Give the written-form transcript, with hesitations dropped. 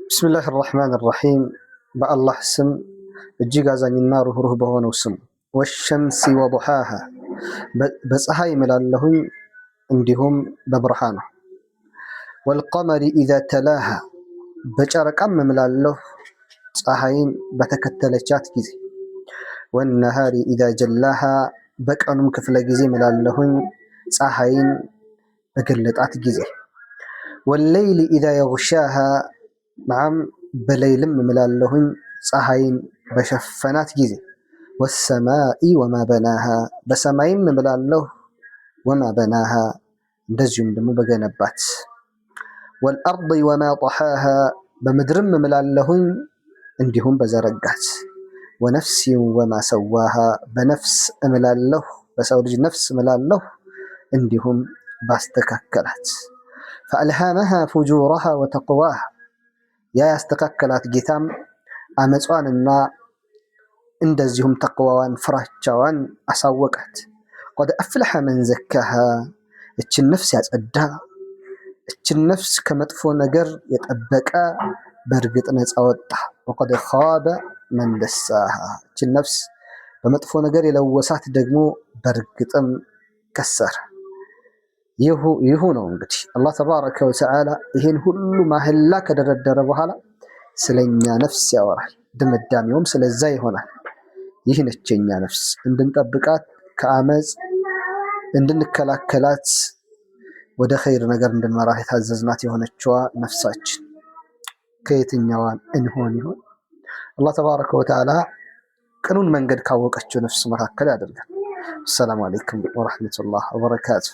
ብስሚላህ ራሕማን ራሒም በአላህ ስም እጅግ አዛኝና ሩህሩህ በሆነው ስም። ወሸምሲ ወዱሓሃ በፀሐይ እምላለሁኝ እንዲሁም በብርሃኗ። ወልቀመሪ ኢዛ ተላሃ በጨረቃም እምላለሁ ፀሐይን በተከተለቻት ጊዜ። ወነሃሪ ኢዛ ጀላሃ በቀኑም ክፍለ ጊዜ እምላለሁኝ ፀሐይን በገለጣት ጊዜ። ወለይሊ ኢዛ የግሻሃ ናም በሌይልም እምላለሁኝ ፀሐይን በሸፈናት ጊዜ። ወሰማኢ ወማ በናሃ በሰማይም እምላለሁ ወማ በናሃ እንደዚሁም ደግሞ በገነባት። ወልአርድ ወማ ጠሓሃ በምድርም እምላለሁኝ እንዲሁም በዘረጋት። ወነፍሲን ወማ ሰዋሃ በነፍስ እምላለሁ በሰው ልጅ ነፍስ እምላለሁ እንዲሁም ባስተካከላት። ፈአልሃመሃ ፉጁረሃ ወተቅዋሃ ያ ያስተካከላት ጌታም አመጿንና እንደዚሁም ተቅዋዋን ፍራቻዋን አሳወቃት። ቀድ አፍለሐ መን ዘካሃ እችን ነፍስ ያጸዳ፣ እችን ነፍስ ከመጥፎ ነገር የጠበቀ በእርግጥ ነፃ ወጣ። ወቀድ ኻበ መን ደሳሃ እችን ነፍስ በመጥፎ ነገር የለወሳት ደግሞ በእርግጥም ከሰረ። ይሁ ነው እንግዲህ አላህ ተባረከ ወተዓላ ይህን ሁሉ ማህላ ከደረደረ በኋላ ስለኛ ነፍስ ያወራል። ድምዳሜውም ስለዛ ይሆናል። ይህ ነች የኛ ነፍስ፣ እንድንጠብቃት ከአመፅ እንድንከላከላት ወደ ኸይር ነገር እንድንመራት የታዘዝናት የሆነችዋ ነፍሳችን ከየትኛዋን እንሆን ይሆን? አላህ ተባረከ ወተዓላ ቅኑን መንገድ ካወቀችው ነፍስ መካከል ያደርጋል። አሰላሙ አለይኩም ወረሕመቱላህ ወበረካቱ።